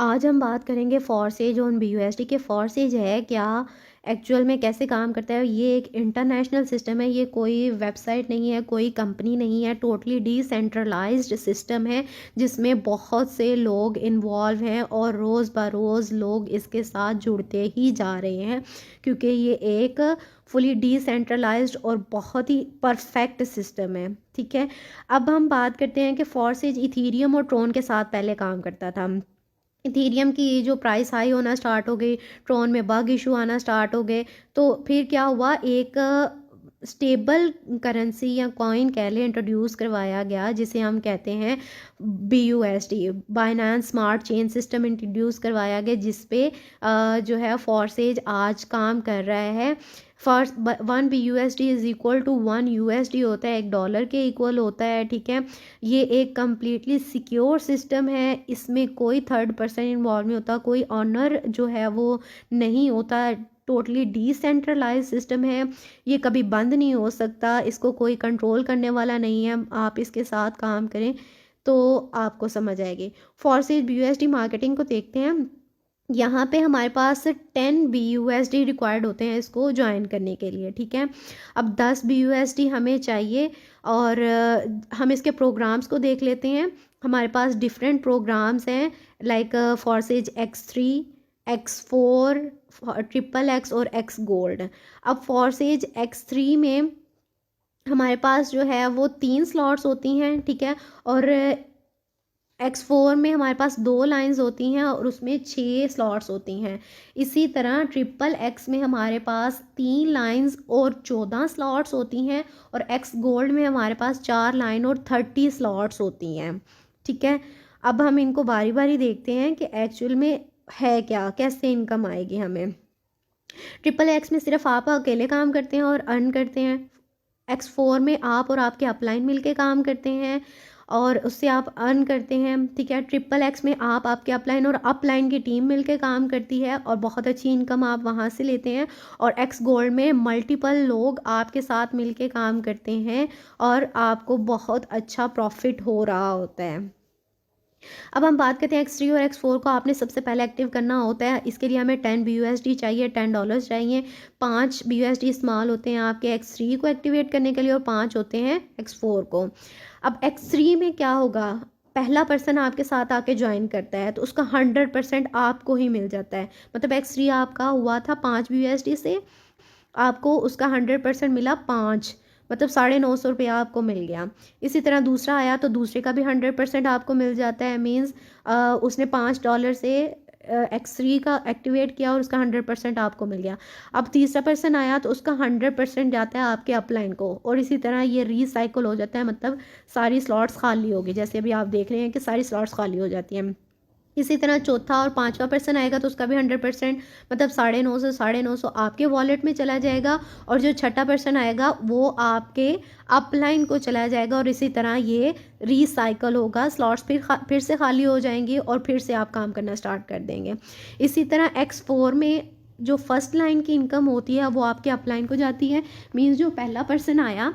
आज हम बात करेंगे फॉरसेज ऑन BUSD के फॉरसेज है क्या, एक्चुअल में कैसे काम करता है। ये एक इंटरनेशनल सिस्टम है, ये कोई वेबसाइट नहीं है, कोई कंपनी नहीं है, टोटली डिसेंट्रलाइज्ड सिस्टम है जिसमें बहुत से लोग इन्वॉल्व हैं और रोज़ बरोज़ लोग इसके साथ जुड़ते ही जा रहे हैं क्योंकि ये एक फुली डिसेंट्रलाइज्ड और बहुत ही परफेक्ट सिस्टम है। ठीक है, अब हम बात करते हैं कि फॉरसेज इथीरियम और ट्रोन के साथ पहले काम करता था। इथीरियम की जो प्राइस हाई होना स्टार्ट हो गई, ट्रोन में बग इशू आना स्टार्ट हो गए, तो फिर क्या हुआ, एक स्टेबल करेंसी या कॉइन कह लें इंट्रोड्यूस करवाया गया जिसे हम कहते हैं BUSD, Binance smart chain system introduce करवाया गया जिस पे जो है फॉरसेज आज काम कर रहा है। First 1 BUSD is equal to 1 USD होता है, $1 के इक्वल होता है। ठीक है, ये एक कम्प्लीटली सिक्योर सिस्टम है, इसमें कोई थर्ड पर्सन इन्वॉल्व नहीं होता, कोई ऑनर जो है वो नहीं होता, टोटली डिसेंट्रलाइज सिस्टम है। ये कभी बंद नहीं हो सकता, इसको कोई कंट्रोल करने वाला नहीं है। आप इसके साथ काम करें तो आपको समझ आएगी। फॉरसेज BUSD मार्केटिंग को देखते हैं। यहाँ पे हमारे पास 10 BUSD रिक्वायर्ड होते हैं इसको ज्वाइन करने के लिए। ठीक है, अब 10 BUSD हमें चाहिए और हम इसके प्रोग्राम्स को देख लेते हैं। हमारे पास डिफरेंट प्रोग्राम्स हैं लाइक फॉरसेज X3, X4, XXX और X गोल्ड। अब फॉरसेज X3 में हमारे पास जो है वो 3 स्लॉट्स होती हैं। ठीक है, और X4 में हमारे पास 2 लाइंस होती हैं और उसमें 6 स्लॉट्स होती हैं। इसी तरह XXX में हमारे पास 3 लाइंस और 14 स्लॉट्स होती हैं और X गोल्ड में हमारे पास 4 लाइन और 30 स्लॉट्स होती हैं। ठीक है, अब हम इनको बारी बारी देखते हैं कि एक्चुअल में है क्या, कैसे इनकम आएगी हमें। XXX में सिर्फ आप अकेले काम करते हैं और अर्न करते हैं। X4 में आप और आपके अपलाइन मिलके काम करते हैं और उससे आप अर्न करते हैं। ठीक है, XXX में आप, आपके अपलाइन और अपलाइन की टीम मिलके काम करती है और बहुत अच्छी इनकम आप वहाँ से लेते हैं। और X गोल्ड में मल्टीपल लोग आपके साथ मिलके काम करते हैं और आपको बहुत अच्छा प्रॉफिट हो रहा होता है। अब हम बात करते हैं X3 और X4 को आपने सबसे पहले एक्टिव करना होता है। इसके लिए हमें 10 BUSD चाहिए, $10 चाहिए। 5 BUSD इस्तेमाल होते हैं आपके X3 को एक्टिवेट करने के लिए और 5 होते हैं X4 को। अब X3 में क्या होगा, पहला पर्सन आपके साथ आके ज्वाइन करता है तो उसका 100% आपको ही मिल जाता है। मतलब X3 आपका हुआ था 5 BUSD से, आपको उसका 100% मिला 5, मतलब ₹950 आपको मिल गया। इसी तरह दूसरा आया तो दूसरे का भी 100% आपको मिल जाता है। मीन्स उसने $5 से X3 का एक्टिवेट किया और उसका 100% आपको मिल गया। अब तीसरा पर्सन आया तो उसका 100% जाता है आपके अपलाइन को और इसी तरह ये रीसाइकल हो जाता है, मतलब सारी स्लॉट्स खाली होगी। जैसे अभी आप देख रहे हैं कि सारी स्लॉट्स खाली हो जाती हैं। इसी तरह चौथा और पांचवा पर्सन आएगा तो उसका भी 100%, मतलब 950 आपके वॉलेट में चला जाएगा और जो छठा पर्सन आएगा वो आपके अपलाइन को चला जाएगा और इसी तरह ये रिसाइकल होगा। स्लॉट्स फिर से खाली हो जाएंगी और फिर से आप काम करना स्टार्ट कर देंगे। इसी तरह X4 में जो फर्स्ट लाइन की इनकम होती है वो आपके अपलाइन को जाती है। मीन्स जो पहला पर्सन आया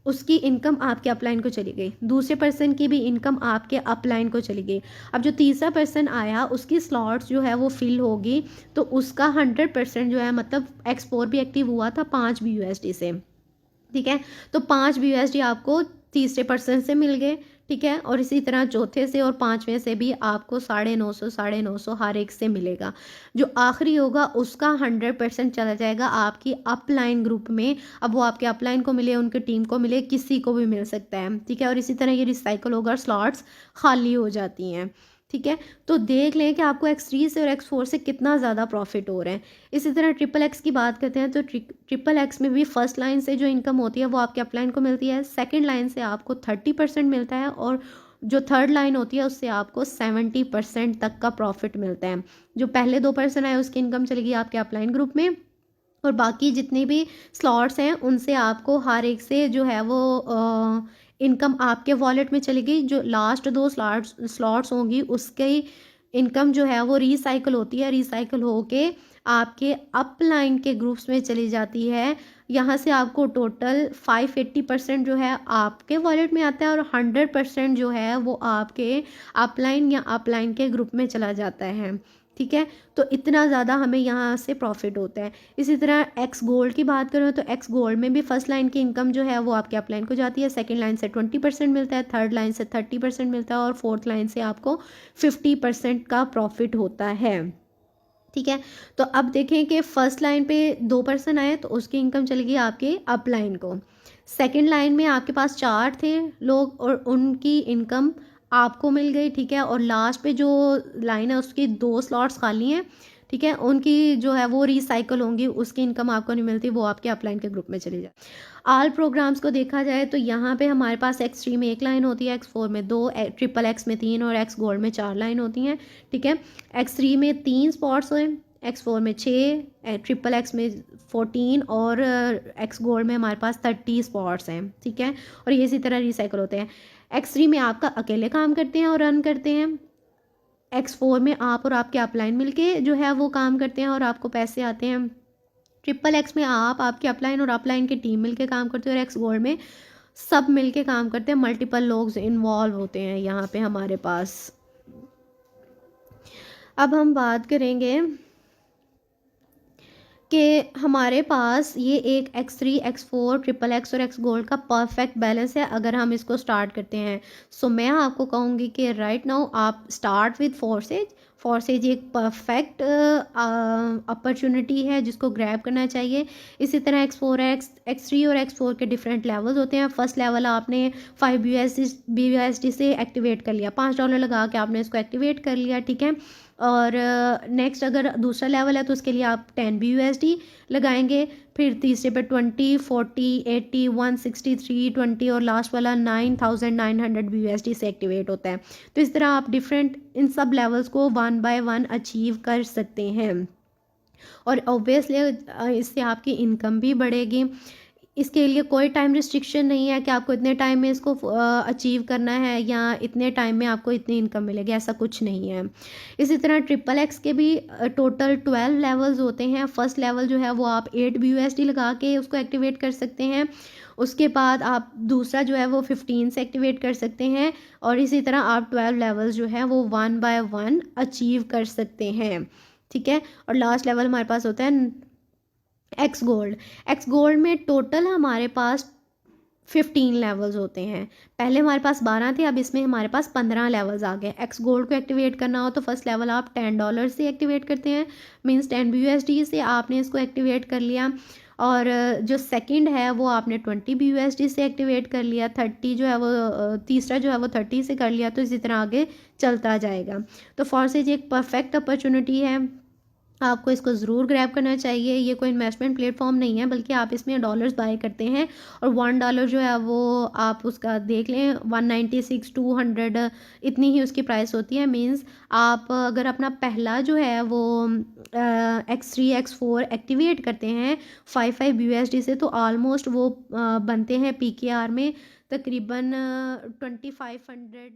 उसकी इनकम आपके अपलाइन को चली गई, दूसरे पर्सन की भी इनकम आपके अपलाइन को चली गई। अब जो तीसरा पर्सन आया उसकी स्लॉट्स जो है वो फिल होगी तो उसका 100% जो है, मतलब X4 भी एक्टिव हुआ था 5 BUSD से। ठीक है, तो 5 BUSD आपको तीसरे पर्सन से मिल गए। ठीक है, और इसी तरह चौथे से और पांचवें से भी आपको 950 हर एक से मिलेगा। जो आखिरी होगा उसका 100% चला जाएगा आपकी अपलाइन ग्रुप में। अब वो आपके अपलाइन को मिले, उनकी टीम को मिले, किसी को भी मिल सकता है। ठीक है, और इसी तरह ये रिसाइकल होगा, स्लॉट्स खाली हो जाती हैं। ठीक है, तो देख लें कि आपको X3 से और X4 से कितना ज़्यादा प्रॉफिट हो रहा है। इसी तरह XXX की बात करते हैं तो XXX में भी फर्स्ट लाइन से जो इनकम होती है वो आपके अपलाइन को मिलती है, सेकंड लाइन से आपको 30% मिलता है और जो थर्ड लाइन होती है उससे आपको 70% तक का प्रॉफिट मिलता है। जो पहले 2 पर्सन आए उसकी इनकम चलेगी आपके अपलाइन ग्रुप में और बाकी जितने भी स्लॉट्स हैं उनसे आपको हर एक से जो है वो इनकम आपके वॉलेट में चलेगी। जो लास्ट 2 स्लॉट्स होंगी उसकी इनकम जो है वो रिसाइकल होती है, रिसाइकल होके आपके अपलाइन के ग्रुप्स में चली जाती है यहाँ से आपको टोटल 580% जो है आपके वॉलेट में आता है और 100% जो है वो आपके अपलाइन या अपलाइन के ग्रुप में चला जाता है। ठीक है, तो इतना ज़्यादा हमें यहाँ से प्रॉफिट होता है। इसी तरह एक्स गोल्ड की बात करें तो एक्स गोल्ड में भी फर्स्ट लाइन की इनकम जो है वो आपके अपलाइन को जाती है, सेकंड लाइन से 20% मिलता है, थर्ड लाइन से 30% मिलता है और फोर्थ लाइन से आपको 50% का प्रॉफिट होता है। ठीक है, तो अब देखें कि फर्स्ट लाइन पे 2 पर्सन आए तो उसकी इनकम चलेगी आपके अप लाइन को। सेकंड लाइन में आपके पास 4 थे लोग और उनकी इनकम आपको मिल गई। ठीक है, और लास्ट पे जो लाइन है उसकी 2 स्लॉट्स खाली हैं। ठीक है, उनकी जो है वो रिसाइकल होंगी, उसकी इनकम आपको नहीं मिलती, वो आपके अपलाइन के ग्रुप में चली जाए। आल प्रोग्राम्स को देखा जाए तो यहाँ पे हमारे पास एक्स 3 में 1 लाइन होती है, एक्स 4 में 2, ट्रिपल एक्स में 3 और एक्स गोल्ड में 4 लाइन होती हैं। ठीक है, एक्स 3 में 3 स्पॉट्स हैं, एक्स 4 में 6, ट्रिपल एक्स में 14 और एक्स गोल्ड में हमारे पास 30 स्पॉट्स हैं। ठीक है, और ये इसी तरह रिसाइकल होते हैं। एक्स 3 में आपका अकेले काम करते हैं और रन करते हैं, एक्स 4 में आप और आपके अपलाइन मिलके जो है वो काम करते हैं और आपको पैसे आते हैं। ट्रिपल एक्स में आप आपके अपलाइन और अपलाइन की टीम मिलके काम करते हैं और एक्स गोल्ड में सब मिलके काम करते हैं, मल्टीपल लोग इन्वॉल्व होते हैं यहाँ पे हमारे पास। अब हम बात करेंगे कि हमारे पास ये एक x3, x4, ट्रिपल एक्स और एक्स गोल्ड का परफेक्ट बैलेंस है अगर हम इसको स्टार्ट करते हैं। सो मैं आपको कहूँगी कि राइट नाउ आप स्टार्ट विद फोर्सेज। फोर्सेज एक परफेक्ट अपॉर्चुनिटी है जिसको ग्रैब करना चाहिए। इसी तरह x4, x3 और x4 के डिफरेंट लेवल्स होते हैं। फर्स्ट लेवल आपने 5 BUSD से एक्टिवेट कर लिया, $5 लगा के आपने इसको एक्टिवेट कर लिया। ठीक है, और नेक्स्ट अगर दूसरा लेवल है तो उसके लिए आप 10 BUSD लगाएंगे, फिर तीसरे पे 20, 40, 80, 163, 20 और लास्ट वाला 9900 BUSD से एक्टिवेट होता है। तो इस तरह आप डिफरेंट इन सब लेवल्स को 1 बाय 1 अचीव कर सकते हैं और ऑब्वियसली इससे आपकी इनकम भी बढ़ेगी। इसके लिए कोई टाइम रिस्ट्रिक्शन नहीं है कि आपको इतने टाइम में इसको अचीव करना है या इतने टाइम में आपको इतनी इनकम मिलेगी, ऐसा कुछ नहीं है। इसी तरह ट्रिपल एक्स के भी टोटल 12 लेवल्स होते हैं। फर्स्ट लेवल जो है वो आप 8 BUSD लगा के उसको एक्टिवेट कर सकते हैं, उसके बाद आप दूसरा जो है वो 15 से एक्टिवेट कर सकते हैं और इसी तरह आप 12 लेवल्स जो है वो 1 बाय 1 अचीव कर सकते हैं। ठीक है, और लास्ट लेवल हमारे पास होता है एक्स गोल्ड। एक्स गोल्ड में टोटल हमारे पास 15 लेवल्स होते हैं। पहले हमारे पास 12 थे, अब इसमें हमारे पास 15 लेवल्स आ गए। एक्स गोल्ड को एक्टिवेट करना हो तो फर्स्ट लेवल आप $10 से एक्टिवेट करते हैं, मींस 10 BUSD से आपने इसको एक्टिवेट कर लिया। और जो सेकंड है वो आपने 20 BUSD से एक्टिवेट कर लिया, 30 जो है वो तीसरा जो है वो 30 से कर लिया, तो इसी तरह आगे चलता जाएगा। तो फॉर्सेज एक परफेक्ट अपॉर्चुनिटी है, आपको इसको ज़रूर ग्रैब करना चाहिए। ये कोई इन्वेस्टमेंट प्लेटफॉर्म नहीं है बल्कि आप इसमें डॉलर्स बाय करते हैं और $1 जो है वो आप उसका देख लें 196, 200 इतनी ही उसकी प्राइस होती है। मींस आप अगर अपना पहला जो है वो x3, x4 एक्टिवेट करते हैं 5 BUSD से तो ऑलमोस्ट वो बनते हैं PKR में तकरीबन 2500